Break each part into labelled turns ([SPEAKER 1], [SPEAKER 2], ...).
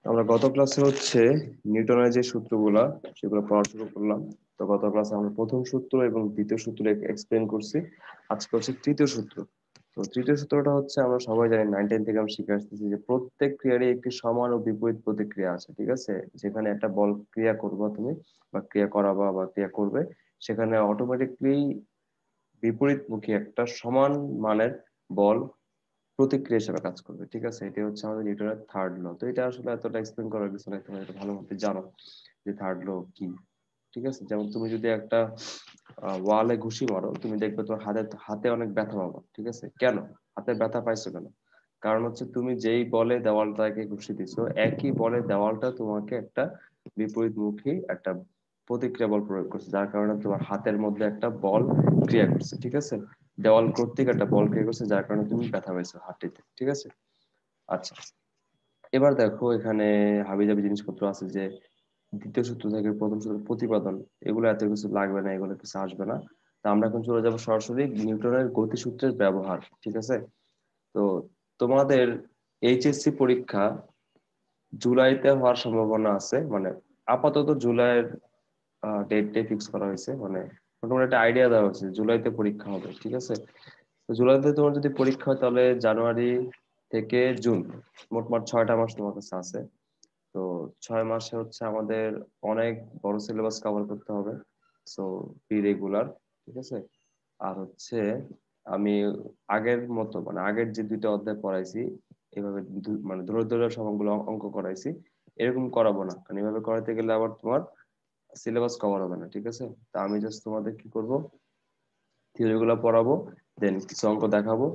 [SPEAKER 1] আমরা গত ক্লাসে হচ্ছে নিউটনের যে সূত্রগুলা সেগুলো পড়া শুরু করলাম। তো গত ক্লাসে আমরা প্রথম সূত্র এবং দ্বিতীয় সূত্র এক্সপ্লেন করছি। আজকে হচ্ছে তৃতীয় সূত্র। তো তৃতীয় সূত্রটা হচ্ছে আমরা সবাই জানি, 9-10 থেকে আমরা শিখে আসতেছি যে প্রত্যেক ক্রিয়ারই একটি সমান ও বিপরীত প্রতিক্রিয়া আছে। ঠিক আছে, যেখানে একটা বল ক্রিয়া করবা তুমি বা ক্রিয়া করাবা বা ক্রিয়া করবে, সেখানে অটোমেটিকলি বিপরীতমুখী একটা সমান মানের বল প্রতিক্রিয়া হিসেবে কাজ করবে। ঠিক আছে, এটা হচ্ছে আমাদের নিউটনের থার্ড ল। তো এটা আসলে এতটা এক্সপ্লেন করার কিছু নাই, তুমি এটা ভালো মতো জানো যে থার্ড ল কি। ঠিক আছে, যেমন তুমি যদি একটা ওয়ালে ঘুষি মারো, তুমি দেখবে তোমার হাতে হাতে অনেক ব্যথা পাবো। ঠিক আছে, কেন হাতে ব্যথা পাইছো কেন? কারণ হচ্ছে তুমি যেই বলে দেওয়ালটাকে ঘুষি দিছো, একই বলে দেওয়ালটা তোমাকে একটা বিপরীতমুখী একটা প্রতিক্রিয়া বল প্রয়োগ করছে, যার কারণে তোমার হাতের মধ্যে একটা বল ক্রিয়া করছে। ঠিক আছে, দেওয়াল কর্তৃক একটা বল ক্রিয়া করছে, যার কারণে তুমি ব্যথা পাইছো হাঁটুতে। ঠিক আছে, আচ্ছা এবার দেখো এখানে হাবিজাবি জিনিসপত্র আছে যে দ্বিতীয় সূত্র থেকে প্রথম সূত্র প্রতিপাদন, এগুলো এত কিছু লাগবে না, এগুলো কিছু আসবে না। তা আমরা এখন চলে যাবো সরাসরি নিউটনের গতিসূত্রের ব্যবহার। ঠিক আছে, তো তোমাদের এইচএসসি পরীক্ষা জুলাইতে হওয়ার সম্ভাবনা আছে, মানে আপাতত জুলাইয়ের ডেটটা ফিক্স করা হয়েছে, মানে মোটামুটি একটা আইডিয়া দেওয়া হয়েছে জুলাইতে পরীক্ষা হবে। ঠিক আছে, তো জুলাইতে তোমার যদি পরীক্ষা হয় তাহলে জানুয়ারি থেকে জুন মোটমাট 6টা মাস তোমার কাছে আছে। তো 6 মাসে হচ্ছে আমাদের অনেক বড় সিলেবাস কভার করতে হবে। So be regular. ঠিক আছে, আর হচ্ছে আমি আগের মতো মানে আগের যে দুইটা অধ্যায় পড়াইছি এভাবে মানে ধরে ধরে সবগুলো অঙ্ক করাইছি, এরকম করাবো না, কারণ এভাবে করাতে গেলে আবার তোমার সিলেবাস কভার হবে না। ঠিক আছে, তা আমি জাস্ট তোমাদের কি করব, থিওরি গুলো পড়াবো, দেন কিছু অঙ্ক দেখাবো,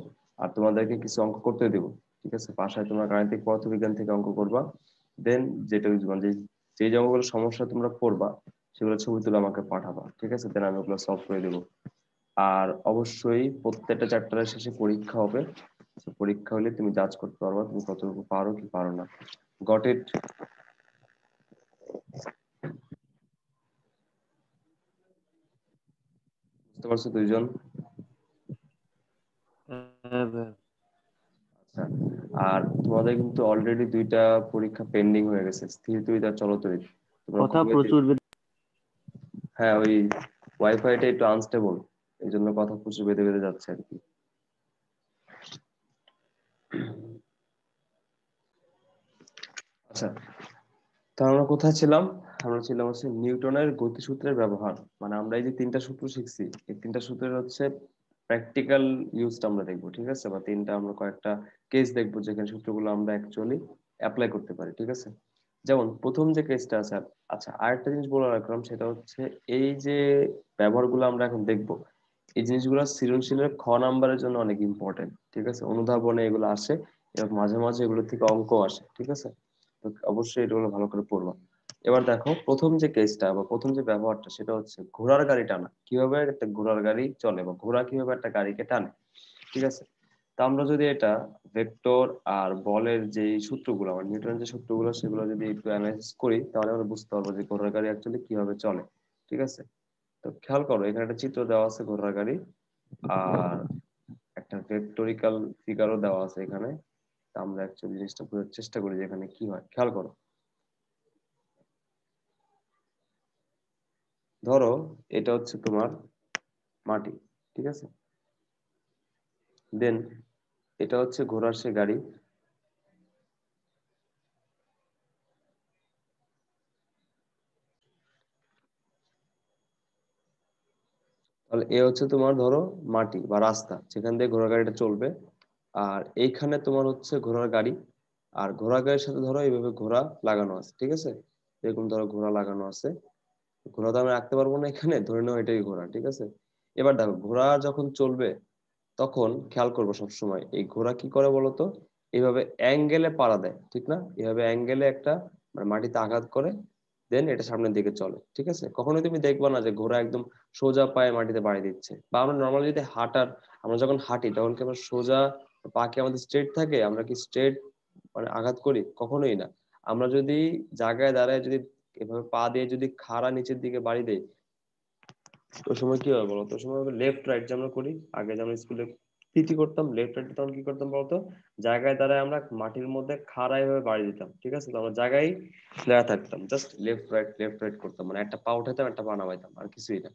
[SPEAKER 1] আর তোমাদেরকে কিছু অঙ্ক করতে দেবো। ঠিক আছে, বাসায় তোমরা গাণিতিক পদার্থবিজ্ঞান থেকে অঙ্ক করবা। দেন যেটা মানে যে যে অঙ্কগুলো সমস্যা তোমরা পড়বা সেগুলো ছবি তুলে আমাকে পাঠাবা। ঠিক আছে, দেন আমি ওগুলো সলভ করে দেবো। আর অবশ্যই প্রত্যেকটা চ্যাপ্টারের শেষে পরীক্ষা হবে। তো পরীক্ষা হলে তুমি জাজ করতে পারবা তুমি কতটুকু পারো কি পারো না। Got it? বুঝতে পারছো দুইজন?
[SPEAKER 2] হ্যাঁ ভাই।
[SPEAKER 1] আচ্ছা, আর তোমাদের কিন্তু অলরেডি দুইটা পরীক্ষা পেন্ডিং হয়ে গেছে, স্থির তড়িৎ আর চলতড়িৎ। তোমরা
[SPEAKER 2] কথা
[SPEAKER 1] কবে
[SPEAKER 2] প্রচুর
[SPEAKER 1] হ্যাঁ, ওই ওয়াইফাইটা একটু আনস্টেবল, এই জন্য কথা প্রচুর বেঁধে বেঁধে যাচ্ছে আর কি। আচ্ছা, তো আমরা কোথায় ছিলাম? আমরা ছিলাম হচ্ছে নিউটনের গতিসূত্রের ব্যবহার। মানে আমরা এই যে তিনটা সূত্র শিখছি, এই তিনটা সূত্রের হচ্ছে প্র্যাকটিক্যাল ইউজটা আমরা দেখবো। ঠিক আছে, বা তিনটা আমরা কয়েকটা কেস দেখবো যেখানে সূত্রগুলো আমরা অ্যাকচুয়ালি অ্যাপ্লাই করতে পারি। ঠিক আছে, যেমন প্রথম যে কেসটা আছে। আচ্ছা, আরেকটা জিনিস বলে রাখলাম, সেটা হচ্ছে এই যে ব্যবহারগুলো আমরা এখন দেখবো, এই জিনিসগুলো সৃজনশীলের খ নাম্বারের জন্য অনেক ইম্পর্টেন্ট। ঠিক আছে, অনুধাবনে এগুলো আসে এবং মাঝে মাঝে এগুলো থেকে অঙ্ক আসে। ঠিক আছে, তো অবশ্যই এগুলো ভালো করে পড়বা। এবার দেখো প্রথম যে কেসটা বা প্রথম যে ব্যবহারটা, সেটা হচ্ছে ঘোড়ার গাড়ি টানা। কিভাবে একটা ঘোড়ার গাড়ি চলে বা ঘোড়া কিভাবে একটা গাড়িকে টানে। ঠিক আছে, তা আমরা যদি এটা ভেক্টর আর বলের যে সূত্রগুলো, মানে নিউটনের যে সূত্রগুলো, সেগুলো যদি একটু অ্যানালাইসিস করি তাহলে আমরা বুঝতে পারবো যে ঘোড়ার গাড়ি অ্যাকচুয়ালি কিভাবে চলে। ঠিক আছে, তো খেয়াল করো এখানে একটা চিত্র দেওয়া আছে ঘোড়ার গাড়ি, আর একটা ভেক্টোরিক্যাল ফিগারও দেওয়া আছে এখানে। তা আমরা অ্যাকচুয়ালি জিনিসটা বোঝার চেষ্টা করি যে এখানে কি হয়। খেয়াল করো, ধরো এটা হচ্ছে তোমার মাটি। ঠিক আছে, দেন এটা হচ্ছে ঘোড়ার সে গাড়ি। তাহলে এ হচ্ছে তোমার ধরো মাটি বা রাস্তা যেখান দিয়ে ঘোড়ার গাড়িটা চলবে, আর এইখানে তোমার হচ্ছে ঘোড়ার গাড়ি। আর ঘোড়ার গাড়ির সাথে ধরো এইভাবে ঘোড়া লাগানো আছে। ঠিক আছে, এরকম ধরো ঘোড়া লাগানো আছে। ঘোড়া তো আমি রাখতে পারবো না এখানে, ধরে নাও এটাই ঘোড়া। ঠিক আছে, এবার দেখো ঘোড়া যখন চলবে তখন খেয়াল করবো সবসময় এই ঘোড়া কি করে বলতো, এইভাবে অ্যাঙ্গেলে পাড়া দেয়। ঠিক না, এভাবে অ্যাঙ্গেলে একটা মানে মাটিতে আঘাত করে, দেন এটা সামনের দিকে চলে। ঠিক আছে, কখনোই তুমি দেখবা না যে ঘোড়া একদম সোজা পায়ে মাটিতে বাড়ি দিচ্ছে। বা আমরা নর্মালি যদি আমরা যখন হাঁটি তখন কি আমরা সোজা পা কি আমাদের স্ট্রেট থাকে? আমরা কি স্ট্রেট মানে আঘাত করি? কখনোই না। আমরা যদি জায়গায় দাঁড়ায় যদি এভাবে পা দিয়ে যদি খাড়া নিচের দিকে বাড়ি দেই, ওই সময় কি হবে বলো তো? ওই সময় লেফট রাইট যে আমরা করি আগে, যেমন স্কুলে প্রীতি করতাম, লেফট রাইট তখন কি করতাম বলতো, জায়গায় দাঁড়ায় আমরা মাটির মধ্যে খাড়া এভাবে বাড়ি দিতাম, ঠিক আছে? তো আমরা জায়গায় দাঁড়া থাকতাম, জাস্ট লেফট রাইট করতাম, মানে একটা পা উঠাইতাম একটা পা নামাইতাম, আর কিছুই না।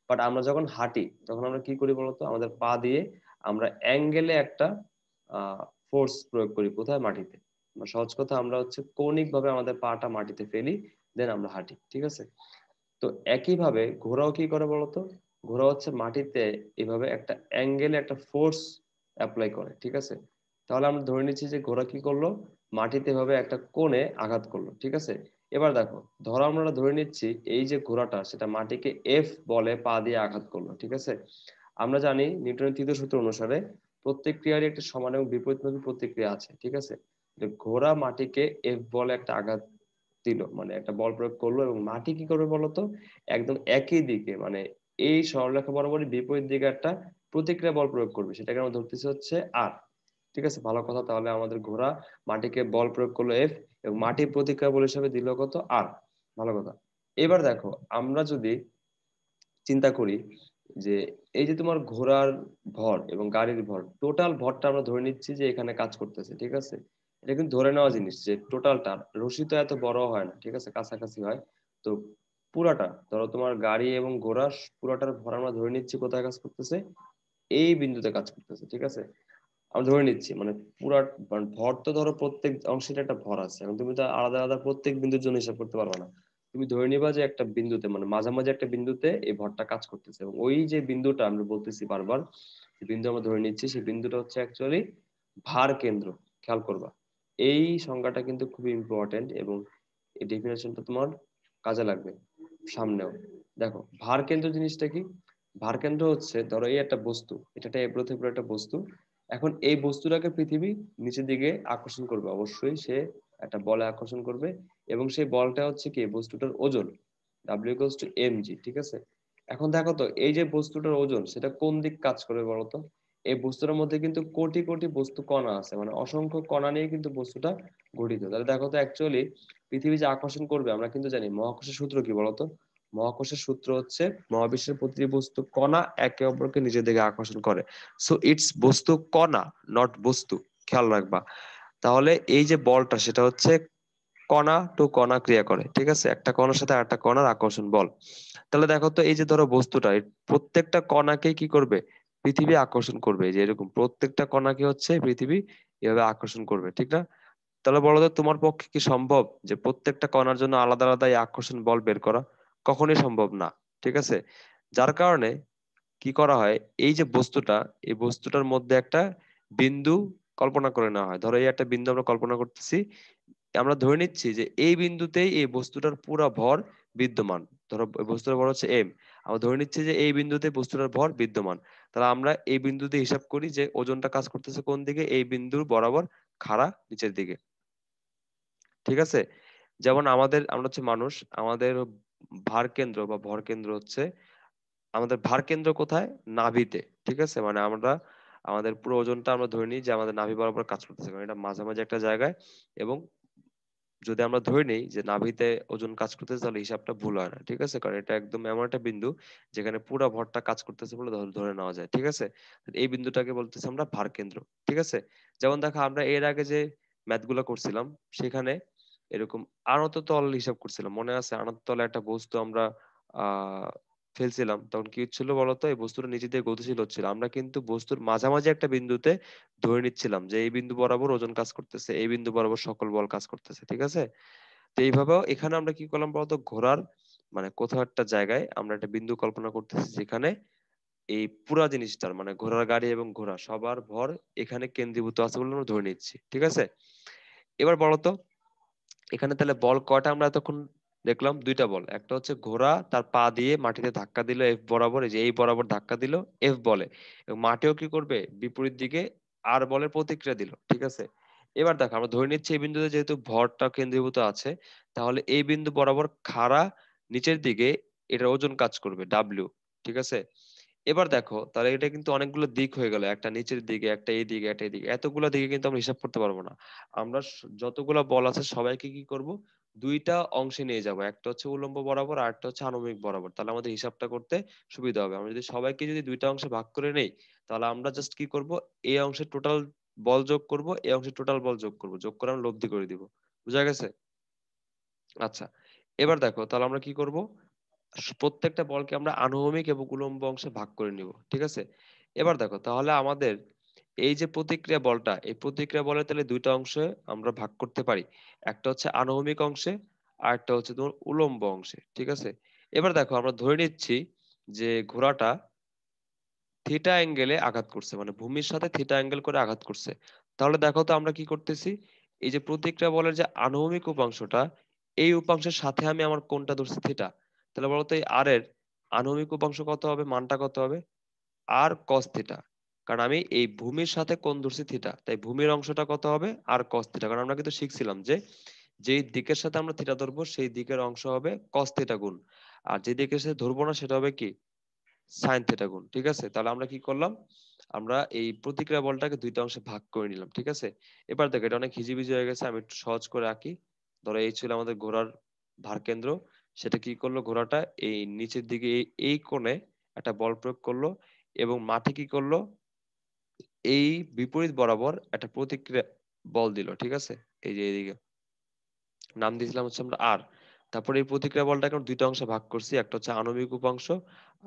[SPEAKER 1] বাট আমরা যখন হাঁটি তখন আমরা কি করি বলতো, আমাদের পা দিয়ে আমরা অ্যাঙ্গেলে একটা ফোর্স প্রয়োগ করি, কোথায়? মাটিতে। সহজ কথা, আমরা হচ্ছে কৌণিক ভাবে আমাদের পাটা মাটিতে ফেলি, দেন আমরা হাঁটি, ঠিক আছে? তো একইভাবে ঘোড়াও কি করে বলতো, ঘোড়া হচ্ছে মাটিতে এভাবে একটা অ্যাঙ্গেলে একটা ফোর্স অ্যাপ্লাই করে, ঠিক আছে? তাহলে আমরা ধরে নিচ্ছি যে ঘোড়া কি করলো, মাটিতে এভাবে একটা কোণে আঘাত করলো, ঠিক আছে? এবার দেখো, ধরো আমরা ধরে নিচ্ছি এই যে ঘোড়াটা সেটা মাটিকে এফ বলে পা দিয়ে আঘাত করলো, ঠিক আছে? আমরা জানি নিউটনের তৃতীয় সূত্র অনুসারে প্রত্যেক ক্রিয়ারই একটা সমান এবং বিপরীতমুখী প্রতিক্রিয়া আছে, ঠিক আছে? যে ঘোড়া মাটিকে এফ বলে একটা আঘাত দিল, মানে একটা বল প্রয়োগ করলো, এবং মাটি কি করবে বলতো, একদম একই দিকে, মানে এই সরলরেখা বরাবরই বিপরীত দিকে একটা প্রতিক্রিয়া বল প্রয়োগ করবে, সেটাকে আমরা ধরতেছি হচ্ছে আর। ঠিক আছে, ভালো কথা। তাহলে আমাদের ঘোড়া মাটিকে বল প্রয়োগ করলো এফ, এবং মাটির প্রতিক্রিয়া বল হিসাবে দিল কত, আর। ভালো কথা। এবার দেখো, আমরা যদি চিন্তা করি যে এই যে তোমার ঘোড়ার ভর এবং গাড়ির ভর, টোটাল ভরটা আমরা ধরে নিচ্ছি যে এখানে কাজ করতেছে, ঠিক আছে? এটা কিন্তু ধরে নেওয়া জিনিস যে টোটালটা, রশি তো এত বড় হয় না, ঠিক আছে, কাছাকাছি হয়। তো পুরাটা ধরো তোমার গাড়ি এবং ঘোড়া, পুরাটার ভর আমরা ধরে নিচ্ছি কোথায় কাজ করতেছে, এই বিন্দুতে কাজ করতেছে, ঠিক আছে? আমরা ধরে নিচ্ছি, মানে পুরা মানে ভর তো ধরো প্রত্যেক অংশের একটা ভর আছে, এবং তুমি তো আলাদা আলাদা প্রত্যেক বিন্দুর জন্য হিসাব করতে পারবে না। তুমি ধরে নিবা যে একটা বিন্দুতে, মানে মাঝামাঝি একটা বিন্দুতে এই ভরটা কাজ করতেছে, এবং ওই যে বিন্দুটা আমরা বলতেছি বারবার, যে বিন্দু আমরা ধরে নিচ্ছি, সেই বিন্দুটা হচ্ছে অ্যাকচুয়ালি ভার কেন্দ্র। খেয়াল করবা, এই সংজ্ঞাটা কিন্তু খুবই ইম্পর্টেন্ট, এবং এই ডেফিনেশনটা তোমার কাজে লাগবে সামনেও। দেখো, ভার কেন্দ্র জিনিসটা কি? ভার কেন্দ্র হচ্ছে, ধরো এই একটা বস্তু, এটা একটা এবড়ো থেবড়ো একটা বস্তু। এখন এই বস্তুটাকে পৃথিবী নিচের দিকে আকর্ষণ করবে, অবশ্যই সে একটা বলে আকর্ষণ করবে, এবং সেই বলটা হচ্ছে কি, বস্তুটার ওজন W = mg, ঠিক আছে? এখন দেখো তো, এই যে বস্তুটার ওজন সেটা কোন দিক কাজ করে বলতো? এই বস্তুটার মধ্যে কিন্তু কোটি কোটি বস্তু কণা আছে, মানে অসংখ্য কণা নিয়ে কিন্তু বস্তুটা গঠিত। তাহলে দেখো তো, অ্যাকচুয়ালি পৃথিবী যে আকর্ষণ করবে, আমরা কিন্তু জানি মহাকর্ষের সূত্র কি বলতো। মহাকর্ষের সূত্র হচ্ছে মহাবিশ্বের প্রতিটি বস্তু কণা একে অপরকে নিজের দিকে আকর্ষণ করে। সো ইটস বস্তু কণা, নট বস্তু। খেয়াল রাখবা। তাহলে এই যে বলটা, সেটা হচ্ছে কণা টু কণা ক্রিয়া করে, ঠিক আছে? একটা কণার সাথে আরেকটা কণার আকর্ষণ বল। তাহলে দেখো তো, এই যে ধরো বস্তুটা, এই প্রত্যেকটা কণাকে কি করবে, পৃথিবী আকর্ষণ করবে, এই যে এরকম প্রত্যেকটা কণাকে হচ্ছে পৃথিবী এভাবে আকর্ষণ করবে, ঠিক না? তাহলে বলো তো, তোমার পক্ষে কি সম্ভব যে প্রত্যেকটা কণার জন্য আলাদা আলাদা এই আকর্ষণ বল বের করা? কখনোই সম্ভব না, ঠিক আছে? যার কারণে কি করা হয়, এই যে বস্তুটা, এই বস্তুটার মধ্যে একটা বিন্দু কল্পনা করে নেওয়া হয়। ধরো এই একটা বিন্দু আমরা কল্পনা করতেছি, আমরা ধরে নিচ্ছি যে এই বিন্দুতেই এই বস্তুটার পুরো ভর বিদ্যমান। ধরো এই বস্তুটার ভর হচ্ছে এম, আমরা ধরে নিচ্ছি যে এই বিন্দুতে বস্তুটার ভর বিদ্যমান। তাহলে আমরা এই বিন্দুতে হিসাব করি যে ওজনটা কাজ করতেছে কোন দিকে, এই বিন্দুর বরাবর খাড়া নিচের দিকে, ঠিক আছে? যেমন আমরা হচ্ছে মানুষ, আমাদের ভার কেন্দ্র বা ভর কেন্দ্র হচ্ছে, আমাদের ভার কেন্দ্র কোথায়? নাভিতে, ঠিক আছে? মানে আমরা আমাদের পুরো ওজনটা আমরা ধরে নিই যে আমাদের নাভি বরাবর কাজ করতেছে, কারণ এটা মাঝামাঝি একটা জায়গায়। এবং যদি আমরা ধরে নিই যে নাভিতে ওজন কাজ করতেছে, তাহলে হিসাবটা ভুল হয় না, ঠিক আছে? কারণ এটা একদম এমন একটা বিন্দু যেখানে পুরো ভরটা কাজ করতেছে বলে ধরে নেওয়া যায়, ঠিক আছে? এই বিন্দুটাকে বলতেছি আমরা ভার কেন্দ্র, ঠিক আছে? যেমন দেখো, আমরা এর আগে যে ম্যাথ গুলো করছিলাম, সেখানে এরকম আনত তল হিসাব করছিলাম, মনে আছে? আনত তলে একটা বস্তু আমরা আহ ফেলছিলাম, তখন কি হচ্ছিল বলতো, এই বস্তুটা নিচে দিয়ে গতিশীল হচ্ছিল। আমরা কিন্তু বস্তুর মাঝামাঝি একটা বিন্দুতে ধরে নিচ্ছিলাম যে এই বিন্দু বরাবর ওজন কাজ করতেছে, এই বিন্দু বরাবর সকল বল কাজ করতেছে, ঠিক আছে? তো এইভাবেও এখানে আমরা কি করলাম বলতো, ঘোড়ার মানে কোথাও একটা জায়গায় আমরা একটা বিন্দু কল্পনা করতেছি, যেখানে এই পুরা জিনিসটার মানে ঘোড়ার গাড়ি এবং ঘোড়া সবার ভর এখানে কেন্দ্রীভূত আছে বলে আমরা ধরে নিচ্ছি, ঠিক আছে? এবার বলতো, এখানে তাহলে বল কয়টা আমরা এতক্ষণ দেখলাম? দুইটা বল। একটা হচ্ছে ঘোড়া তার পা দিয়ে মাটিতে ধাক্কা দিল এফ বরাবর, এই যে এই বরাবর ধাক্কা দিল এফ বলে, এবং মাটিও কি করবে, বিপরীত দিকে আর বলের প্রতিক্রিয়া দিল, ঠিক আছে? এবার দেখো, আমরা ধরে নিচ্ছি এই বিন্দুতে যেহেতু ভরটা কেন্দ্রীভূত আছে, তাহলে এই বিন্দু বরাবর খাড়া নিচের দিকে এটার ওজন কাজ করবে ডাব্লিউ, ঠিক আছে? এবার দেখো, তাহলে এটা কিন্তু অনেকগুলো দিক হয়ে গেল, একটা নিচের দিকে, একটা এই দিকে, একটা এই দিকে, এতগুলো দিকে কিন্তু আমরা হিসাব করতে পারবো না। আমরা যতগুলো বল আছে সবাইকে কি করব, দুইটা অংশে নিয়ে যাব, একটা হচ্ছে উল্লম্ব বরাবর আর একটা হচ্ছে আনুভূমিক বরাবর, তাহলে আমাদের হিসাবটা করতে সুবিধা হবে। আমরা যদি সবাইকে দুইটা অংশে ভাগ করে নেই, তাহলে আমরা জাস্ট কি করব, এই অংশে টোটাল বল যোগ করব, এই অংশে টোটাল বল যোগ করব, যোগ করে আমরা লব্ধি করে দিব। বুঝা গেছে? আচ্ছা, এবার দেখো তাহলে আমরা কি করব, প্রত্যেকটা বলকে আমরা আনুভূমিক এবং উলম্ব অংশে ভাগ করে নিব। ঠিক আছে? এবার দেখো তাহলে আমাদের এই যে প্রতিক্রিয়া বলটা, এই প্রতিক্রিয়া বলের তাহলে দুইটা অংশে আমরা ভাগ করতে পারি। একটা হচ্ছে আনুভূমিক অংশে, আর একটা হচ্ছে তোমার উলম্ব অংশে। ঠিক আছে? এবার দেখো আমরা ধরে নিচ্ছি যে ঘোড়াটা থিটা অ্যাঙ্গেলে আঘাত করছে, মানে ভূমির সাথে থিটা অ্যাঙ্গেল করে আঘাত করছে। তাহলে দেখো তো আমরা কি করতেছি, এই যে প্রতিক্রিয়া বলের যে আনুভূমিক উপাংশটা, এই উপাংশের সাথে আমি আমার কোণটা ধরছি থিটা। তাহলে বলতো এই আর এর আনুভূমিক উপাংশ কত হবে, মানটা কত হবে, আর কস থিটা। কারণ আমি এই ভূমির সাথে কোণ ধরছি থিটা, তাই ভূমির অংশটা কত হবে, আর কস থিটা। কারণ আমরা কিন্তু শিখছিলাম যে যেই দিকের সাথে আমরা থিটা ধরবো সেই দিকের অংশ হবে কস থিটা গুণ, আর যে দিকের সাথে ধরবো না সেটা হবে কি, সাইন থিটা গুণ। ঠিক আছে? তাহলে আমরা কি করলাম, আমরা এই প্রতিক্রিয়া বলটাকে দুইটা অংশে ভাগ করে নিলাম। ঠিক আছে? এবার দেখো এটা অনেক হিজিবিজি হয়ে গেছে, আমি একটু সহজ করে আঁকি। ধরো এই ছিল আমাদের ঘোড়ার ভার কেন্দ্র, সেটা কি করলো, ঘোড়াটা এই নিচের দিকে এই কোণে একটা বল প্রয়োগ করলো, এবং মাটি কি করলো, এই বিপরীত বরাবর একটা প্রতিক্রিয়া বল দিল। ঠিক আছে? এই যে এইদিকে নাম দিয়েছিলাম হচ্ছে আমরা আর। তারপরে এই প্রতিক্রিয়া বলটাকে আমরা দুইটা অংশে ভাগ করছি, একটা হচ্ছে আণবিক উপাংশ,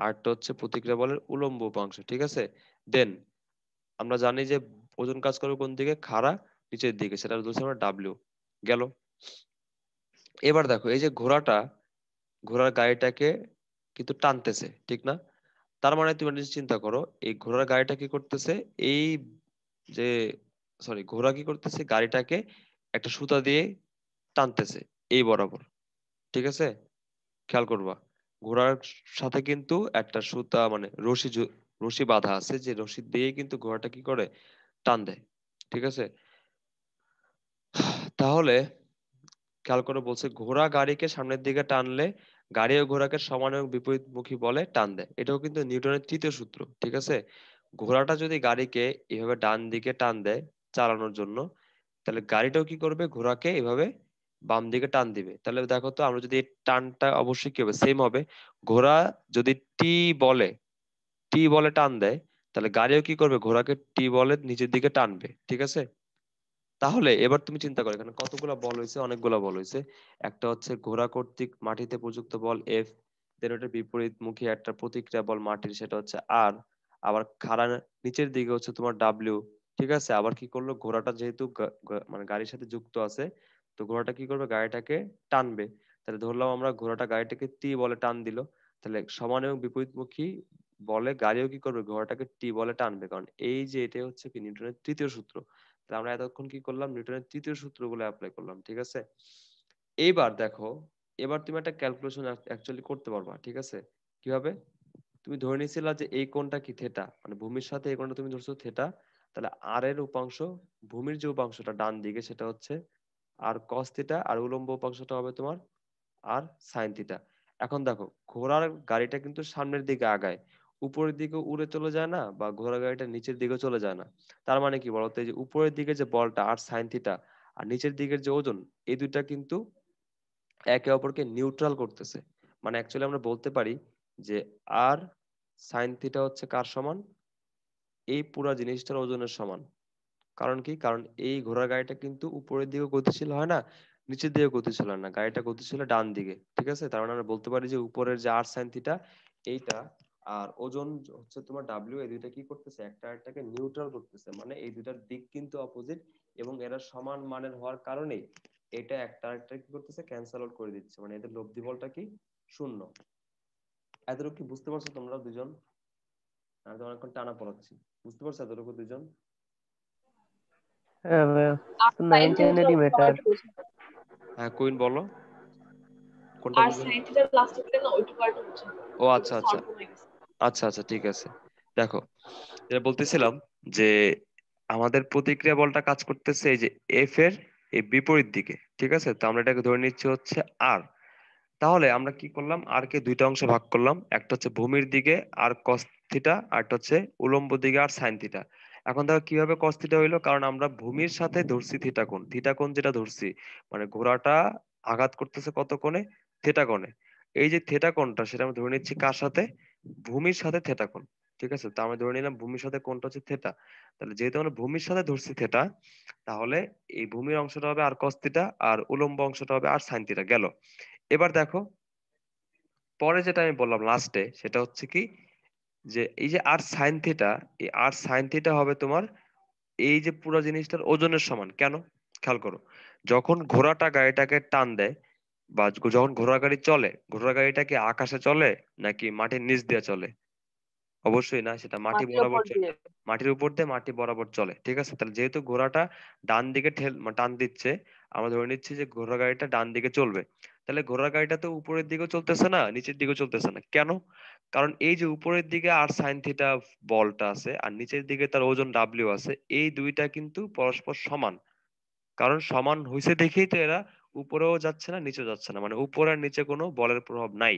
[SPEAKER 1] আর একটা হচ্ছে প্রতিক্রিয়া বলের উলম্ব উপাংশ। ঠিক আছে? দেন আমরা জানি যে ওজন কাজ করবে কোন দিকে, খাড়া নিচের দিকে, সেটা ধরছি আমরা ডাব্লিউ। গেল। এবার দেখো এই যে ঘোড়াটা, ঘোড়ার গাড়িটাকে কিন্তু টানতেছে, ঠিক না? তার মানে তুমি একটা জিনিস চিন্তা করো, এই ঘোড়ার গাড়িটা কি করতেছে, এই যে সরি ঘোড়া কি করতেছে, গাড়িটাকে একটা সুতা দিয়ে টানতেছে এই বরাবর। ঠিক আছে? খেয়াল করবা, ঘোড়ার সাথে কিন্তু একটা সুতা মানে রশি বাঁধা আছে, যে রশি দিয়ে কিন্তু ঘোড়াটা কি করে, টান দেয়। ঠিক আছে? তাহলে খেয়াল করে বলছে, ঘোড়া গাড়িকে সামনের দিকে টানলে গাড়ি ও ঘোড়াকে সমান এবং বিপরীতমুখী বলে টান দেয়। এটাও কিন্তু নিউটনের তৃতীয় সূত্র। ঠিক আছে? ঘোড়াটা যদি গাড়িকে এভাবে ডান দিকে টান দেয় চালানোর জন্য, তাহলে গাড়িটাও কি করবে, ঘোড়াকে এভাবে বাম দিকে টান দিবে। তাহলে দেখো তো আমরা যদি এই টানটা অবশ্যই কি হবে, সেম হবে। ঘোড়া যদি বলে টি বলে টান দেয়, তাহলে গাড়িও কি করবে, ঘোড়াকে বলে নিচের দিকে টানবে। ঠিক আছে? তাহলে এবার তুমি চিন্তা করো, এখানে কতগুলা বল হয়েছে, অনেকগুলা বল হয়েছে। একটা হচ্ছে ঘোড়া কর্তৃক মাটিতে প্রযুক্ত বল এফ, দেন ওটার বিপরীতমুখী একটা প্রতিক্রিয়া বল মাটির, সেটা হচ্ছে আর। আবার খাড়া নিচের দিকে হচ্ছে তোমার ডাব্লিউ। ঠিক আছে? আবার কি করলো, ঘোড়াটা যেহেতু মানে গাড়ির সাথে যুক্ত আছে, তো ঘোড়াটা কি করবে, গাড়িটাকে টানবে। তাহলে ধরলাম আমরা ঘোড়াটা গাড়িটাকে বলে টান দিল, তাহলে সমান এবং বিপরীতমুখী বলে গাড়িও কি করবে, ঘোড়াটাকে বলে টানবে। কারণ এই যে এটা হচ্ছে কি নিউটনের তৃতীয় সূত্র। তাহলে আমরা এতক্ষণ কি করলাম, নিউটনের তৃতীয় সূত্রগুলো অ্যাপ্লাই করলাম। ঠিক আছে? এইবার দেখো, এবার তুমি একটা ক্যালকুলেশন অ্যাকচুয়ালি করতে পারবা। ঠিক আছে? কিভাবে, তুমি ধরে নিয়েছিলা যে এই কোণটা কি থিটা, মানে ভূমির সাথে এই কোণটা তুমি ধরছো থিটা, তাহলে আর এর উপাংশ, ভূমির যে উপাংশটা ডান দিকে সেটা হচ্ছে আর কস থিটা, আর উলম্ব উপাংশটা হবে তোমার আর সাইন থিটা। এখন দেখো ঘোড়ার গাড়িটা কিন্তু সামনের দিকে আগায়, উপরের দিকে উড়ে চলে যায় না, বা ঘোড়া গাড়িটা নিচের দিকে চলে যায় না। তার মানে কি বলতো, এই যে উপরের দিকে যে বলটা আর সাইন থিটা, আর নিচের দিকের যে ওজন, এই দুইটা কিন্তু একে অপরকে নিউট্রাল করতেছে। মানে অ্যাকচুয়ালি আমরা বলতে পারি যে আর সাইন থিটা হচ্ছে কার সমান, এই পুরা জিনিসটার ওজনের সমান। কারণ কি, কারণ এই ঘোড়ার গাড়িটা কিন্তু উপরের দিকে গতিশীল হয় না, নিচের দিকে গতিশীল হয় না, গাড়িটা গতিশীল হয় ডান দিকে। ঠিক আছে? তার মানে আমরা বলতে পারি যে উপরের যে আর সাইন থিটা এইটা, আর ওজন হচ্ছে তোমার ডাব্লিউ, এই দুইটা কি করতেছে, একটা আরেকটাকে নিউট্রাল করতেছে। মানে এই দুইটার দিক কিন্তু অপোজিট, এবং এরা সমান মানের হওয়ার কারণে এটা একটা আরেকটা কি করতেছে, ক্যান্সেল আউট করে দিচ্ছে। মানে এদের লব্ধি বলটা কি, শূন্য। এতটুকু কি বুঝতে পারছো তোমরা দুজন? আমি তো অনেকক্ষণ টানা পড়াচ্ছি, বুঝতে পারছো এতটুকু দুজন?
[SPEAKER 2] হ্যাঁ ভাইয়া,
[SPEAKER 3] আর
[SPEAKER 2] তো
[SPEAKER 3] সাইন
[SPEAKER 2] নাইন টেন
[SPEAKER 3] থিটা
[SPEAKER 2] এরই ম্যাটার।
[SPEAKER 3] পার্ট বুঝি।
[SPEAKER 1] হ্যাঁ কুইন বলো, কোনটা
[SPEAKER 3] আর
[SPEAKER 1] বুঝো?
[SPEAKER 3] সাইন থিটার লাস্টে দিলে না ওইটুকু পার্ট বুঝি না,
[SPEAKER 1] ও আচ্ছা
[SPEAKER 3] বুঝতেছে
[SPEAKER 1] আচ্ছা,
[SPEAKER 3] অল্প হয়ে গেছে।
[SPEAKER 1] আচ্ছা আচ্ছা ঠিক আছে। দেখো যেটা বলতেছিলাম, যে আমাদের প্রতিক্রিয়া বলটা কাজ করতেছে এই যে এফ এর এই বিপরীত দিকে। ঠিক আছে? তো আমরা এটাকে ধরে নিচ্ছি হচ্ছে আর। তাহলে আমরা কি করলাম, আর কে দুইটা অংশে ভাগ করলাম, একটা হচ্ছে ভূমির দিকে আর কস থিটা, আর একটা হচ্ছে উলম্ব দিকে আর সাইন থিটা। এখন দেখো কিভাবে কস থিটা হইলো, কারণ আমরা ভূমির সাথে ধরছি থিটা কোণ, থিটা কোণ যেটা ধরছি, মানে ঘোড়াটা আঘাত করতেছে কত কোণে, থিটা কোণে। এই যে থিটা কোণটা সেটা আমরা ধরে নিচ্ছি কার সাথে, ভূমির সাথে থিটা কোণ। ঠিক আছে, তো আমরা ধরে নিলাম ভূমির সাথে কোণটা হচ্ছে থেটা। তাহলে যেহেতু আমরা ভূমির সাথে ধরছি থেটা, তাহলে এই ভূমির অংশটা হবে আর কস থিটা, আর উলম্ব অংশটা হবে আর সাইন থিটা। গেল। এবার দেখো পরে যেটা আমি বললাম লাস্টে, সেটা হচ্ছে কি, যে এই যে আর সাইন থিটা, এই আর সাইন থিটা হবে তোমার এই যে পুরো জিনিসটার ওজনের সমান। কেন? খেয়াল করো, যখন ঘোড়াটা গাড়িটাকে টান দেয়, বা যখন ঘোড়া গাড়ি চলে, ঘোড়া গাড়িটা কি আকাশে চলে নাকি মাটির নিচ দিয়ে চলে? অবশ্যই না, সেটা মাটি
[SPEAKER 3] মাটির
[SPEAKER 1] বরাবর
[SPEAKER 3] ওপর
[SPEAKER 1] চলে।
[SPEAKER 3] দিয়ে।
[SPEAKER 1] মাটির উপর দিয়ে মাটি বরাবর চলে, ঠিক আছে। তাহলে যেহেতু ঘোড়াটা ডান দিকে টান দিচ্ছে, আমরা ধরে নিচ্ছি যে ঘোড়া গাড়িটা ডান দিকে চলবে। তাহলে ঘোড়া গাড়িটা তো উপরের দিকেও চলতেছে না, নিচের দিকেও চলতেছে না। কেন? কারণ এই যে উপরের দিকে আর সাইন থিটা বলটা আছে, আর নিচের দিকে তার ওজন ডাব্লিউ আছে, এই দুইটা কিন্তু পরস্পর সমান। কারণ সমান হয়েছে দেখেই তো এরা উপরেও যাচ্ছে না নিচেও যাচ্ছে না, মানে উপর আর নিচে কোনো বলের প্রভাব নাই।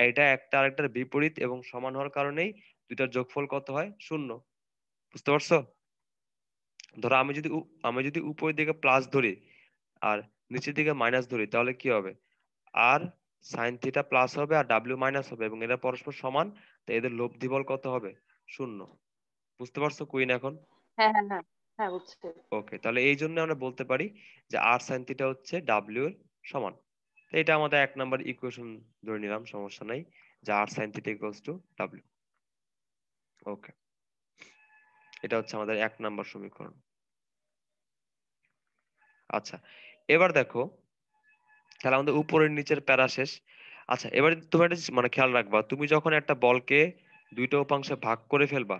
[SPEAKER 1] এটা একটা আরেকটার বিপরীত, এবং সমান হওয়ার কারণেই দুইটার যোগফল কত হয়? শূন্য। বুঝতে পারছো? ধরো আমি যদি উপরের দিকে প্লাস ধরি আর নিচের দিকে মাইনাস ধরি, তাহলে কি হবে? আর সাইন থিটা প্লাস হবে আর ডাব্লিউ মাইনাস হবে, এবং এরা পরস্পর সমান। তো এদের লব্ধি বল কত হবে? শূন্য। বুঝতে পারছো কুইন এখন?
[SPEAKER 3] হ্যাঁ হ্যাঁ হ্যাঁ, হ্যাঁ বুঝছি।
[SPEAKER 1] ওকে, তাহলে এই জন্য আমরা বলতে পারি যে আর সাইন থিটা হচ্ছে ডাব্লিউ এর সমান। তো এটা আমাদের 1 নম্বর ইকুয়েশন ধরে নিলাম, সমস্যা নাই, যে আর sine theta equals to W. Okay, এটা হচ্ছে আমাদের 1 নম্বর সমীকরণ। আচ্ছা, এবার দেখো, তাহলে আমাদের উপরের নিচের প্যারা শেষ। আচ্ছা, এবার তুমি একটা জিনিস মানে খেয়াল রাখবা, তুমি যখন একটা বলকে দুইটা উপাংশে ভাগ করে ফেলবা,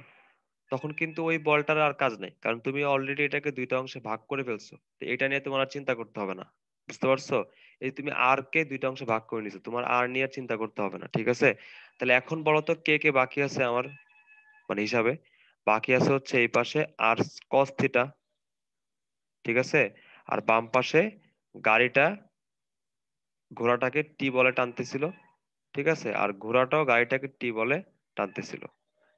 [SPEAKER 1] তখন কিন্তু ওই বলটার আর কাজ নেই, কারণ তুমি অলরেডি এটাকে দুইটা অংশে ভাগ করে ফেলছো। তো এটা নিয়ে তোমার আর চিন্তা করতে হবে না। বুঝতে পারছো? এই তুমি আর কে দুইটা অংশে ভাগ করে নিছো, তোমার আর নিয়ে আর চিন্তা করতে হবে না, ঠিক আছে। তাহলে এখন বলো তো কে কে বাকি আছে আমার মানে হিসাবে? বাকি আছে হচ্ছে এই পাশে আর কস থিটা, ঠিক আছে। আর বাম পাশে গাড়িটা ঘোড়াটাকে টি বলে টানতেছিল, ঠিক আছে, আর ঘোড়াটাও গাড়িটাকে টি বলে টানতেছিল।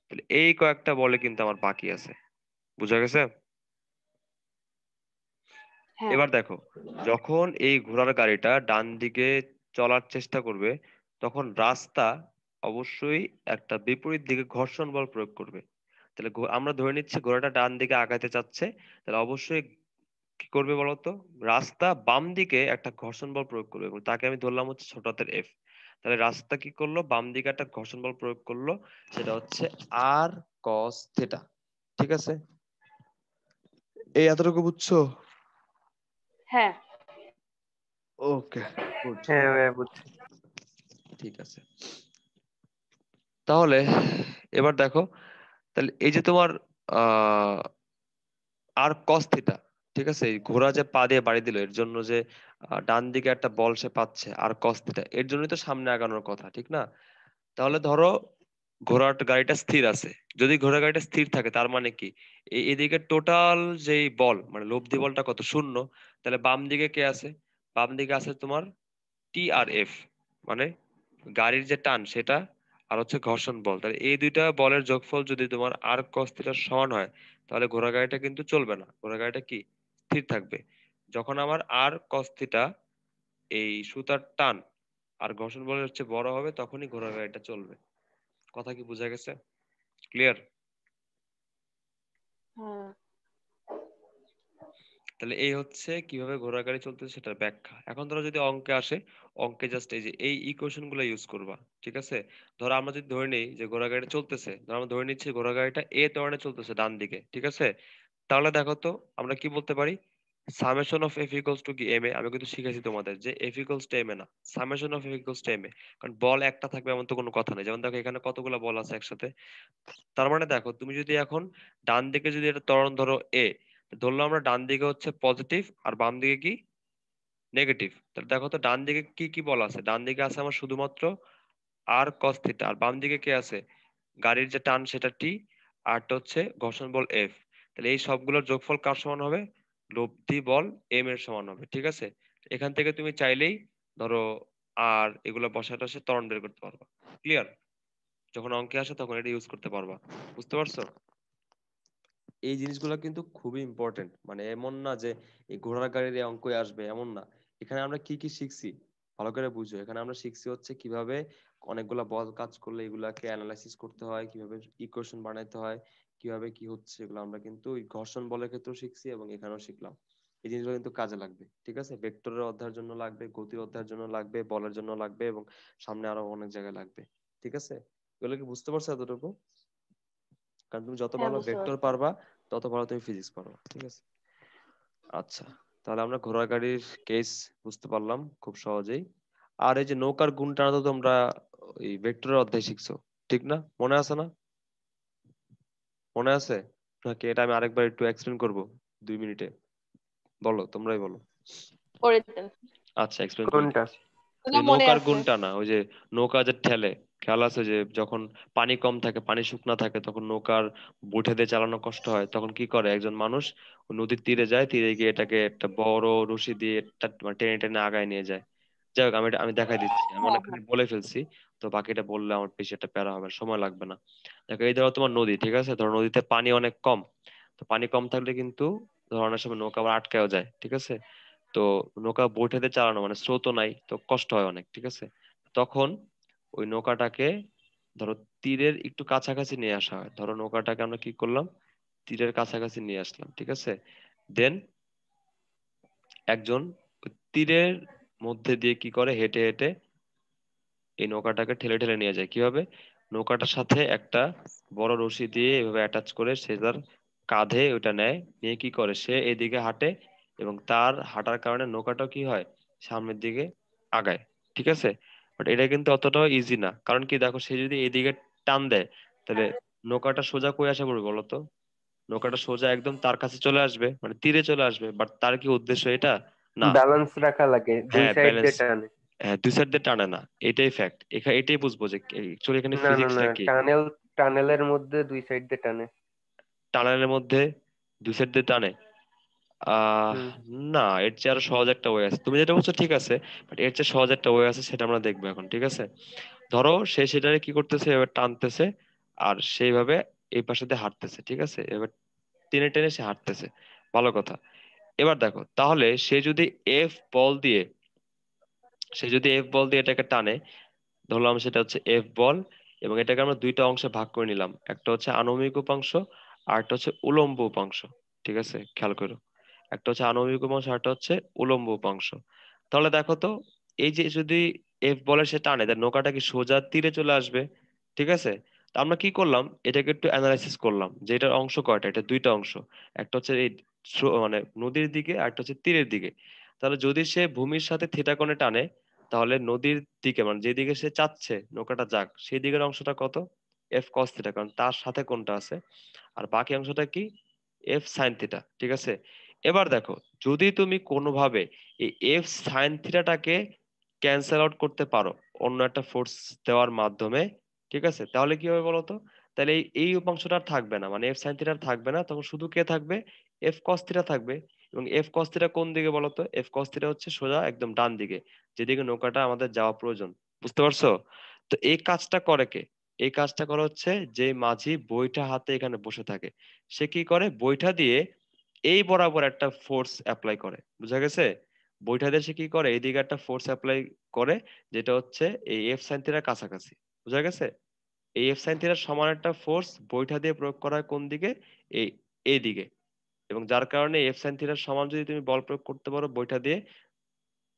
[SPEAKER 1] তাহলে এই কয়েকটা বলে কিন্তু আমার বাকি আছে। বুঝা গেছে?
[SPEAKER 3] হ্যাঁ
[SPEAKER 1] এবার দেখো, যখন এই ঘোড়ার গাড়িটা ডান দিকে চলার চেষ্টা করবে, তখন রাস্তা অবশ্যই একটা বিপরীত দিকে ঘর্ষণ বল প্রয়োগ করবে। তাহলে আমরা ধরে নিচ্ছি ঘোড়াটা ডান দিকে আগাতে চাচ্ছে, তাহলে অবশ্যই কি করবে বলতো? রাস্তা বাম দিকে একটা ঘর্ষণ বল প্রয়োগ করবে, এবং তাকে আমি ধরলাম হচ্ছে ছোট হাতের এফ। তাহলে রাস্তা কি করলো? বাম দিকে একটা ঘর্ষণ বল প্রয়োগ করলো, সেটা হচ্ছে আর কস থিটা। ঠিক আছে, এই এতটুকু বুঝছো?
[SPEAKER 3] হ্যাঁ।
[SPEAKER 1] ওকে, গুড।
[SPEAKER 2] হ্যাঁ ভাইয়া বুঝছি।
[SPEAKER 1] ঠিক আছে, তাহলে এবার দেখো, তাহলে এই যে তোমার আহ আর কস থিটা, ঠিক আছে, এই ঘোড়া যে পা দিয়ে বাড়ি দিল, এর জন্য যে ডান দিকে একটা বল সে পাচ্ছে আর কস থিটা, এর জন্যই তো সামনে আগানোর কথা, ঠিক না? তাহলে ধরো ঘোড়ার গাড়িটা স্থির আছে। যদি ঘোড়া গাড়িটা স্থির থাকে, তার মানে কি, এদিকে টোটাল যেই বল মানে লব্ধি বলটা কত? শূন্য। তাহলে বাম দিকে কে আছে? বাম দিকে আছে তোমার টি আর এফ, মানে গাড়ির যে টান সেটা, আর হচ্ছে ঘর্ষণ বল। তাহলে এই দুইটা বলের যোগফল যদি তোমার আর কস থিটার সমান হয়, তাহলে ঘোড়া গাড়িটা কিন্তু চলবে না, ঘোড়া গাড়িটা কি স্থির থাকবে। যখন আমার আর কস থিটা এই সুতার টান আর ঘর্ষণ বলের হচ্ছে বড় হবে, তখনই ঘোড়া গাড়িটা চলবে। কথা কি বোঝা গেছে? ক্লিয়ার?
[SPEAKER 3] হ্যাঁ
[SPEAKER 1] তাহলে এই হচ্ছে কিভাবে ঘোড়া গাড়ি চলতেছে সেটার ব্যাখ্যা। এখন ধরো যদি অঙ্কে আসে, অঙ্কে জাস্ট এই যে এই ইকুয়েশন গুলো ইউজ করবা, ঠিক আছে। ধরো আমরা যদি ধরে নিই যে ঘোড়া গাড়িটা চলতেছে, ধরো আমরা ধরে নিচ্ছি ঘোড়া গাড়িটা এ ত্বরণে চলতেছে ডান দিকে, ঠিক আছে। তাহলে দেখো তো আমরা কি বলতে পারি, summation of F equals to কি এম এ। আমি কিন্তু শিখেছি তোমাদের যে F equals to M A না, summation of F equals to M A. কারণ বল একটা থাকবে এমন তো কোনো কথা নেই। যেমন দেখো এখানে কতগুলো বল আছে একসাথে। তার মানে দেখো, তুমি যদি এখন ডান দিকে যদি এটা ত্বরণ ধরো এ, ধরলাম আমরা ডান দিকে হচ্ছে পজিটিভ আর বাম দিকে কি নেগেটিভ। তাহলে দেখো তো ডান দিকে কি কি বল আছে? ডান দিকে আছে আমার শুধুমাত্র আর কস থিটা, আর বাম দিকে কে আছে? গাড়ির যে টান সেটা টি, আরটা হচ্ছে ঘর্ষণ বল এফ। তাহলে এই সবগুলোর যোগফল কার সমান হবে? লব্ধি বল এম এর সমান হবে, ঠিক আছে। এখান থেকে তুমি চাইলেই ধরো আর এগুলো বসা টসে ত্বরণ বের করতে পারবা। ক্লিয়ার? যখন অঙ্কে আসে তখন এটা ইউজ করতে পারবা। বুঝতে পারছো? এই জিনিসগুলো কিন্তু খুবই ইম্পর্টেন্ট, মানে এমন না যে এই ঘোড়ার গাড়ির এই অঙ্কই আসবে এমন না। এখানে আমরা কি কি শিখছি ভালো করে বুঝো, এখানে আমরা শিখছি হচ্ছে কিভাবে অনেকগুলা বল কাজ করলে এগুলাকে অ্যানালাইসিস করতে হয়, কিভাবে ইকুয়েশন বানাইতে হয়, কিভাবে কি হচ্ছে, এগুলো আমরা কিন্তু ওই ঘর্ষণ বলের ক্ষেত্রেও শিখছি এবং এখানেও শিখলাম। এই জিনিসগুলো কিন্তু কাজে লাগবে, ঠিক আছে? ভেক্টরের অধ্যায়ের জন্য লাগবে, গতির অধ্যায়ের জন্য লাগবে, বলের জন্য লাগবে, এবং সামনে আরো অনেক জায়গায় লাগবে, ঠিক আছে? এগুলো কি বুঝতে পারছো এতটুকু? কারণ তুমি যত
[SPEAKER 3] হ্যাঁ,
[SPEAKER 1] ভালো
[SPEAKER 3] বুঝতে
[SPEAKER 1] ভেক্টর
[SPEAKER 3] পারছি।
[SPEAKER 1] পারবা তত ভালো তুমি ফিজিক্স পারবা, ঠিক আছে? আচ্ছা, তাহলে আমরা ঘোড়ার গাড়ির কেস বুঝতে পারলাম খুব সহজেই। আর এই যে নৌকার গুণ টানা তো তোমরা ওই ভেক্টরের অধ্যায় শিখছো, ঠিক না? মনে আছে না? মনে আছে নাকি এটা আমি আরেকবার একটু এক্সপ্লেন করব 2 মিনিটে? বলো, তোমরাই বলো।
[SPEAKER 3] করে দিতেন।
[SPEAKER 1] আচ্ছা, এক্সপ্লেন করে
[SPEAKER 2] কোনটা?
[SPEAKER 1] দিচ্ছি। ওই
[SPEAKER 3] ওগুলো
[SPEAKER 1] যে
[SPEAKER 3] মনে
[SPEAKER 1] নৌকার
[SPEAKER 3] আছে।
[SPEAKER 1] গুণ টানা, ওই যে নৌকা যে ঠেলে, খেয়াল আছে যে যখন পানি কম থাকে, পানি শুকনা থাকে, তখন নৌকার বৈঠা দিয়ে চালানো কষ্ট হয়, তখন কি করে একজন মানুষ নদীর তীরে যায়, তীরে গিয়ে এটাকে একটা বড় রশি দিয়ে মানে টেনে টেনে আগায় নিয়ে যায়। যাই হোক, আমি দেখাই দিচ্ছি, আমি
[SPEAKER 3] হ্যাঁ,
[SPEAKER 1] অনেকখানি
[SPEAKER 3] হ্যাঁ,
[SPEAKER 1] বলে ফেলছি, তো বাকিটা বললে আমার বেশি একটা প্যারা হবে না, সময় লাগবে না। দেখো, এই ধরো তোমার নদী, ঠিক আছে? ধরো নদীতে পানি অনেক কম, তো পানি কম থাকলে কিন্তু ধরো অনেক সময় নৌকা আবার আটকায়ও যায়, ঠিক আছে? তো নৌকা বৈঠাতে চালানো মানে স্রোতও নাই, তো কষ্ট হয় অনেক, ঠিক আছে? তখন ওই নৌকাটাকে ধরো তীরের একটু কাছাকাছি নিয়ে আসা হয়। ধরো নৌকাটাকে আমরা কি করলাম, তীরের কাছাকাছি নিয়ে আসলাম, ঠিক আছে? দেন একজন ওই তীরের মধ্যে দিয়ে কি করে, হেঁটে হেঁটে এই নৌকাটাকে ঠেলে ঠেলে নিয়ে যায়। কিভাবে? নৌকাটার সাথে একটা বড় রশি দিয়ে এভাবে অ্যাটাচ করে সে তার কাঁধে ওটা নেয়, নিয়ে কি করে, সে এদিকে হাঁটে, এবং তার হাঁটার কারণে নৌকাটাও কি হয়, সামনের দিকে আগায়, ঠিক আছে? বাট এটা কিন্তু অতটাও ইজি না, কারণ কি, দেখো, সে যদি এদিকে টান দেয়, তাহলে নৌকাটা সোজা কই আসা পড়বে বলো তো? নৌকাটা সোজা একদম তার কাছে চলে আসবে, মানে তীরে চলে আসবে, বাট তার কি উদ্দেশ্য এটা? না।
[SPEAKER 2] ব্যালেন্স রাখা লাগে, দুই
[SPEAKER 1] হ্যাঁ,
[SPEAKER 2] সাইড
[SPEAKER 1] ব্যালেন্স।
[SPEAKER 2] দিয়ে টানে।
[SPEAKER 1] হ্যাঁ, দুই সাইড দিয়ে টানে না, এটাই ফ্যাক্ট। এটাই বুঝবো যে অ্যাকচুয়ালি এখানে
[SPEAKER 2] না না না,
[SPEAKER 1] ফিজিক্সটা কি।
[SPEAKER 2] টানেলের মধ্যে দুই সাইড দিয়ে টানে।
[SPEAKER 1] টানেলের মধ্যে দুই সাইড দিয়ে টানে? আহ
[SPEAKER 2] হুম।
[SPEAKER 1] না, এর চেয়ে আরো সহজ একটা ওয়ে আছে, তুমি যেটা বলছো ঠিক আছে, বাট এর চেয়ে সহজ একটা ওয়ে আছে, সেটা আমরা দেখবো এখন, ঠিক আছে? ধরো সে সেটারে কি করতেছে, এবার টানতেছে, আর সেইভাবে এই পাশে দিয়ে হাঁটতেছে, ঠিক আছে? এবার টেনে টেনে সে হাঁটতেছে, ভালো কথা। এবার দেখো, তাহলে এফ বল দিয়ে এফ বল দিয়ে এটাকে টানে, ধরলাম সেটা হচ্ছে এফ বল, এবং এটাকে আমরা দুইটা অংশে ভাগ করে নিলাম, একটা হচ্ছে আনুভূমিক উপাংশ আর একটা হচ্ছে উলম্ব উপাংশ, ঠিক আছে? খেয়াল করো, একটা হচ্ছে আনুভূমিক উপাংশ আর একটা হচ্ছে উলম্ব উপাংশ। তাহলে দেখো তো, এই যে যদি এফ বলের সে টানে, তার নৌকাটা কি সোজা তীরে চলে আসবে, ঠিক আছে? তা আমরা কি করলাম, এটাকে একটু অ্যানালাইসিস করলাম যে এটার অংশ কয়টা, এটা দুইটা অংশ, একটা হচ্ছে এই মানে নদীর দিকে আর একটা হচ্ছে তীরের দিকে। তাহলে যদি সে ভূমির সাথে থিটা কোণে টানে, তাহলে নদীর দিকে মানে যেদিকে সে চাচ্ছে নৌকাটা যাক, সেই দিকের অংশটা কত? এফ কস থিটা, কারণ তার সাথে কোনটা আছে। আর বাকি অংশটা কি? এফ সাইন থিটা, ঠিক আছে? এবার দেখো, যদি তুমি কোনোভাবে এই এফ সাইন থিটাটাকে ক্যান্সেল আউট করতে পারো অন্য একটা ফোর্স দেওয়ার মাধ্যমে, ঠিক আছে, তাহলে কি হবে বলো তো? তাহলে এই উপাংশটা আর থাকবে না, মানে এফ সাইন থিটা থাকবে না, তখন শুধু কে থাকবে? এফ কস থিটা থাকবে। এবং এফ কস থিটা কোন দিকে বলো তো? এফ কস থিটা হচ্ছে সোজা একদম ডান দিকে, যেদিকে নৌকাটা আমাদের যাওয়া প্রয়োজন। বুঝতে পারছো? তো এই কাজটা করে কে? এই কাজটা করে হচ্ছে যে মাঝি বৈঠা হাতে এখানে বসে থাকে, সে কি করে, বৈঠা দিয়ে এই বরাবর একটা ফোর্স অ্যাপ্লাই করে, বুঝা গেছে? বৈঠা দিয়ে সে কি করে, এইদিকে একটা ফোর্স অ্যাপ্লাই করে, যেটা হচ্ছে এই এফ সাইন থিটার কাছাকাছি, বুঝা গেছে? এই এফ সাইন থিটার সমান একটা ফোর্স বৈঠা দিয়ে প্রয়োগ করা হয় কোন দিকে? এই এই দিকে। এবং যার কারণে এফ সাইন থিটার সমান যদি তুমি বল প্রয়োগ করতে পারো বৈঠা দিয়ে,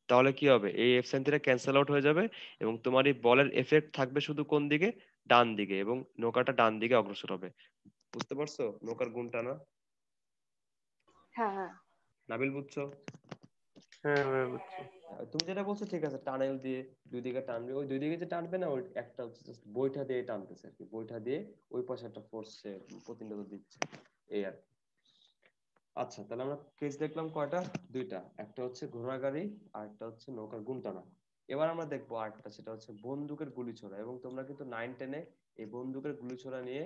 [SPEAKER 1] তাহলে কি হবে, এই F sine theta cancel out হয়ে যাবে, এবং তোমার এই বলের এফেক্ট থাকবে শুধু কোন দিকে? ডান দিকে, এবং নৌকাটা ডান দিকে অগ্রসর হবে। বুঝতে পারছো নৌকার গুণটা না?
[SPEAKER 3] হ্যাঁ, হ্যাঁ,
[SPEAKER 1] নাবিল, বুঝছো?
[SPEAKER 2] হ্যাঁ বুঝছি।
[SPEAKER 1] তুমি যেটা বলছো ঠিক আছে, টানেল দিয়ে দুই দিকে টানবে, ওই দুই দিকে যে টানবে না, ওই একটা হচ্ছে just বৈঠা দিয়ে টানতেছে আর কি, বৈঠা দিয়ে ওই পাশে একটা ফোর্স সে প্রতিনিধিত্ব দিচ্ছে, এই আর কি। আচ্ছা, তাহলে আমরা কেস দেখলাম কয়টা? দুইটা, একটা হচ্ছে ঘোড়া গাড়ি আর একটা হচ্ছে নৌকার গুণ টানা। এবার আমরা দেখবো আরেকটা, সেটা হচ্ছে বন্দুকের গুলি ছোড়া, এবং তোমরা কিন্তু 9-10-এ এই বন্দুকের গুলি ছোড়া নিয়ে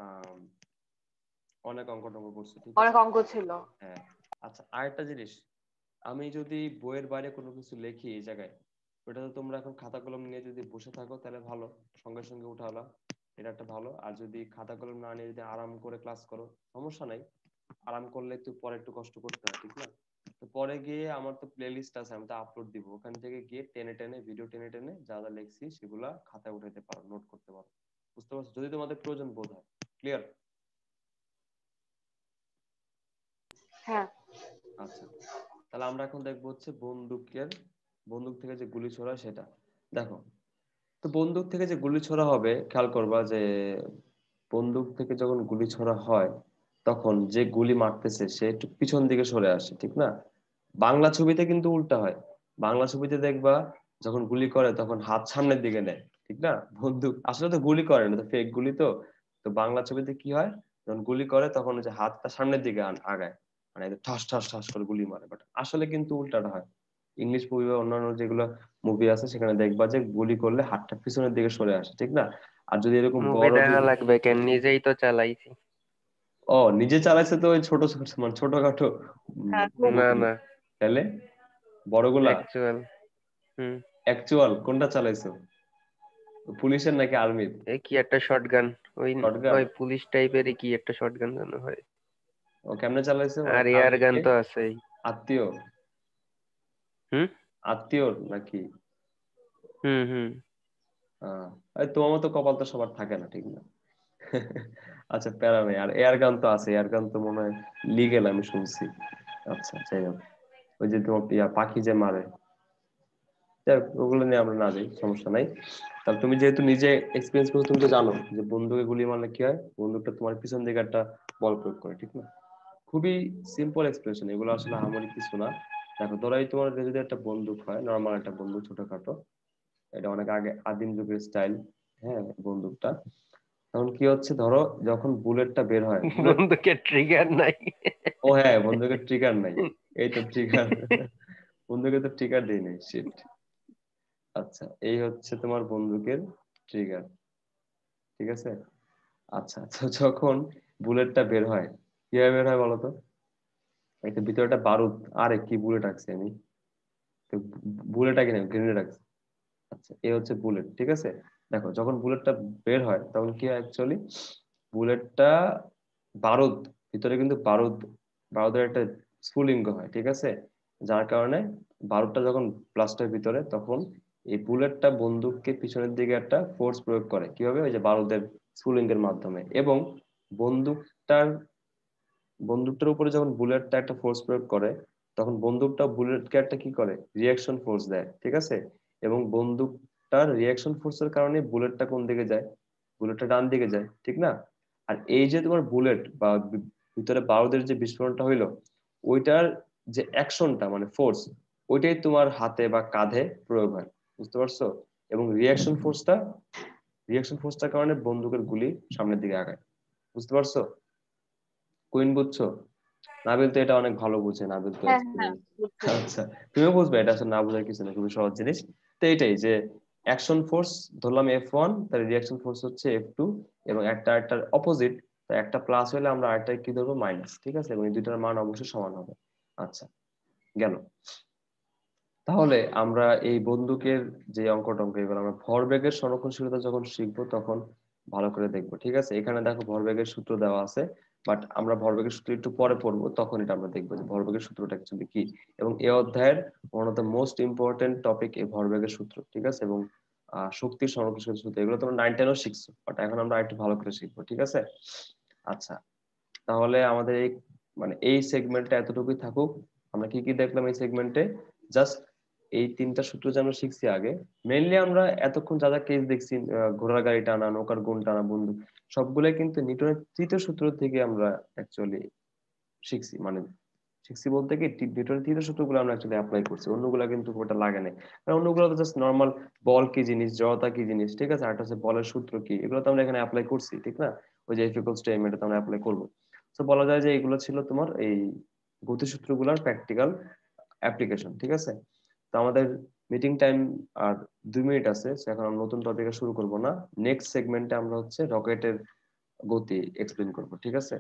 [SPEAKER 1] আহ অনেক অঙ্ক টঙ্ক করছো, ঠিক
[SPEAKER 3] অনেক
[SPEAKER 1] আছে?
[SPEAKER 3] অঙ্ক ছিল।
[SPEAKER 1] হ্যাঁ। আচ্ছা, আরেকটা জিনিস, আমি যদি বইয়ের বাইরে কোনো কিছু লিখি এই জায়গায়, ওটা তো তোমরা এখন খাতা কলম নিয়ে যদি বসে থাকো তাহলে ভালো, সঙ্গে সঙ্গে উঠালা, এটা একটা ভালো। আর যদি খাতা কলম না নিয়ে যদি আরাম করে ক্লাস করো, সমস্যা নাই, আরাম করলে একটু পরে একটু কষ্ট করতে হয়, ঠিক না? তো পরে গিয়ে আমার তো প্লে লিস্ট আছে, আমি তো আপলোড দিব, ওখান থেকে গিয়ে টেনে টেনে ভিডিও টেনে টেনে যা যা লিখছি সেগুলা খাতায় উঠাইতে পারো, নোট করতে পারো। বুঝতে পারছো? যদি তোমাদের প্রয়োজন বোধ হয়। ক্লিয়ার?
[SPEAKER 3] হ্যাঁ
[SPEAKER 1] আচ্ছা, তাহলে আমরা এখন দেখবো হচ্ছে বন্দুক থেকে যে গুলি ছোড়া সেটা। দেখো, তো বন্দুক থেকে যে গুলি ছোড়া হবে, খেয়াল করবা যে বন্দুক থেকে যখন গুলি ছোড়া হয় তখন যে গুলি মারতেছে সে একটু পিছন দিকে সরে আসে, ঠিক না? বাংলা ছবিতে কিন্তু উল্টা হয়। বাংলা ছবিতে দেখবা যখন গুলি করে তখন হাত সামনের দিকে নেয়, ঠিক না? বন্দুক আসলে তো গুলি করে না, তো ফেক গুলি তো। তো বাংলা ছবিতে কি হয়, যখন গুলি করে তখন ওই যে হাতটা সামনের দিকে আগায়, মানে একদম ঠাস ঠাস ঠাস করে গুলি মারে। বাট আসলে কিন্তু উল্টাটা হয়। ইংলিশ মুভি বা অন্যান্য যেগুলো মুভি আছে সেখানে দেখবা যে গুলি করলে হাতটা পিছনের দিকে সরে আসে, ঠিক না? আর যদি এরকম
[SPEAKER 2] মুভি
[SPEAKER 1] বড়
[SPEAKER 2] দেখা লাগবে কেন, নিজেই তো চালাইছি।
[SPEAKER 1] ও নিজে চালাইছে তো ওই ছোট ছোট মানে ছোটখাটো
[SPEAKER 3] হ্যাঁ
[SPEAKER 2] না
[SPEAKER 1] গতি,
[SPEAKER 2] না,
[SPEAKER 1] তাহলে বড়গুলা
[SPEAKER 2] অ্যাকচুয়াল। হুম।
[SPEAKER 1] অ্যাকচুয়াল কোনটা চালাইছো, পুলিশের নাকি আর্মির?
[SPEAKER 2] এই কি একটা শটগান, ওই
[SPEAKER 1] শটগান?
[SPEAKER 2] ওই পুলিশ টাইপেরই কি একটা শটগান জানো হয়।
[SPEAKER 1] ও কেমনে চালাইছো, মানে
[SPEAKER 2] আর
[SPEAKER 1] কার
[SPEAKER 2] এয়ার গান
[SPEAKER 1] দিকে?
[SPEAKER 2] তো আছেই।
[SPEAKER 1] আত্মীয়?
[SPEAKER 2] হুম
[SPEAKER 1] আত্মীয় নাকি?
[SPEAKER 2] হুম হুম।
[SPEAKER 1] এই তোমার মতো কপাল তো সবার থাকে না, ঠিক না? আচ্ছা, প্যারা নেই। আর এয়ার গান তো আছে, এয়ার গান তো মনে হয় লিগেল, আমি শুনছি। আচ্ছা, যাই হোক, ওই যে তোমার পাখি যে মারে, যাই হোক, ওগুলো নিয়ে আমরা না যাই, সমস্যা নাই। তাহলে তুমি যেহেতু নিজে এক্সপিরিয়েন্স করছো, তুমি তো জানো যে বন্দুকে গুলি মারলে কি হয়। বন্দুকটা তোমার পিছন দিকে একটা বল প্রয়োগ করে, ঠিক না? খুবই সিম্পল এক্সপ্রেশন, এগুলো আসলে আমারই কিছু না। দেখো, ধরাই তোমার যদি একটা বন্দুক হয়, নর্মাল একটা বন্দুক ছোটখাটো, এটা অনেক আগে আদিম যুগের স্টাইল, হ্যাঁ, বন্দুকটা। তখন কি হচ্ছে, ধরো যখন বুলেটটা বের হয়, বুলেট,
[SPEAKER 2] বন্দুকের ট্রিগার নাই।
[SPEAKER 1] ও হ্যাঁ, বন্দুকের ট্রিগার নাই, এই তো ট্রিগার, বন্দুকে তো ট্রিগার দেই নাই, শিট। আচ্ছা, এই হচ্ছে তোমার বন্দুকের ট্রিগার, ঠিক আছে? আচ্ছা, তো যখন বুলেটটা বের হয়, কিভাবে বের হয় বলো তো? একটা ভিতরে একটা বারুদ, আরে কি বুলেট রাখছি আমি, তো বুলেটটা কিনা গ্রেনেড রাখছি। আচ্ছা, এই হচ্ছে বুলেট, ঠিক আছে? দেখো, যখন বুলেটটা বের হয় তখন কি হয় অ্যাকচুয়ালি, বুলেটটা বারুদ, ভিতরে কিন্তু বারুদের একটা স্ফুলিঙ্গ হয়, ঠিক আছে? যার কারণে বারুদটা যখন ব্লাস্টের ভিতরে, তখন এই বুলেটটা বন্দুককে পিছনের দিকে একটা ফোর্স প্রয়োগ করে, কিভাবে? ওই যে বারুদের স্ফুলিঙ্গের মাধ্যমে। এবং বন্দুকটার বন্দুকটার উপরে যখন বুলেটটা একটা ফোর্স প্রয়োগ করে, তখন বন্দুকটা বুলেটকে একটা কি করে, রিয়াকশন ফোর্স দেয়, ঠিক আছে? এবং বন্দুকটার রিয়াকশন ফোর্সের কারণে বুলেটটা কোন দিকে যায়, বুলেটটা ডান দিকে যায়, ঠিক না? আর এই যে তোমার বুলেট বা ভিতরে বারুদের যে বিস্ফোরণটা হইলো, ওইটার যে অ্যাকশনটা মানে ফোর্স, ওইটাই তোমার হাতে বা কাঁধে প্রয়োগ হয়, বুঝতে পারছো? এবং রিয়াকশন ফোর্সটার কারণে বন্দুকের গুলি সামনের দিকে আগায়, বুঝতে পারছো? কুইন, বুঝছো? নাবিল তো এটা অনেক ভালো বুঝে, নাবিল তো
[SPEAKER 3] হ্যাঁ হ্যাঁ
[SPEAKER 1] এক্সপিরিয়েন্স।
[SPEAKER 3] বুঝতে
[SPEAKER 1] আচ্ছা, তুমিও বুঝবে, এটা আসলে না বোঝার কিছু না, খুবই সহজ জিনিস। তো এইটাই যে অ্যাকশন ফোর্স ধরলাম F1, তার রিয়াকশন ফোর্স হচ্ছে F2, এবং একটার অপোজিট, একটা প্লাস হলে আমরা আরেকটা কি ধরবো, মাইনাস, ঠিক আছে? এবং এই দুইটার মান অবশ্যই সমান হবে। আচ্ছা, গেল। তাহলে আমরা এই বন্দুকের যে অঙ্ক এগুলো আমরা ভরবেগের সংরক্ষণশীলতা যখন শিখবো তখন ভালো করে দেখবো, ঠিক আছে? এখানে দেখো ভরবেগের সূত্র দেওয়া আছে, বাট আমরা ভরবেগের সূত্র একটু পরে পড়বো, তখন এটা আমরা দেখবো যে ভরবেগের সূত্রটা অ্যাকচুয়ালি কি। এবং এই অধ্যায়ের one of the most important topic এই ভরবেগের সূত্র, ঠিক আছে? এবং শক্তির সংরক্ষণশীল সূত্র, এগুলো তোমরা 9-10-ও শিখছো, বাট এখন আমরা একটু ভালো করে শিখবো, ঠিক আছে? আচ্ছা, তাহলে আমাদের এই মানে এই সেগমেন্টটা এতটুকুই থাকুক। আমরা কি কি দেখলাম এই সেগমেন্টে? জাস্ট এই তিনটা সূত্র যে আমরা শিখছি আগে, মেইনলি আমরা এতক্ষণ যা যা কেস দেখছি, ঘোড়ার গাড়ি টানা, নৌকার গুণ টানা, বন্দুক, সবগুলাই কিন্তু নিউটনের তৃতীয় সূত্র থেকে আমরা অ্যাকচুয়ালি শিখছি। মানে শিখছি বলতে কি, নিউটনের তৃতীয় সূত্রগুলো আমরা অ্যাকচুয়ালি অ্যাপ্লাই করছি, অন্যগুলা কিন্তু ওটা লাগে নাই। কারণ অন্যগুলো তো জাস্ট নর্মাল, বল কি জিনিস, জড়তা কি জিনিস, ঠিক আছে, আর একটা হচ্ছে বলের সূত্র কি, এগুলো তো আমরা এখানে অ্যাপ্লাই করছি, ঠিক না? ওই যে F=m, এটা তো আমরা অ্যাপ্লাই করবো। তো বলা যায় যে এগুলো ছিল তোমার এই গতিসূত্রগুলোর প্র্যাকটিক্যাল অ্যাপ্লিকেশন, ঠিক আছে? তো আমাদের মিটিং টাইম আর 2 মিনিট আছে, so এখন আমরা নতুন টপিকে শুরু করব না। নেক্সট সেগমেন্টে আমরা হচ্ছে রকেটের গতি এক্সপ্লেন করব, ঠিক আছে?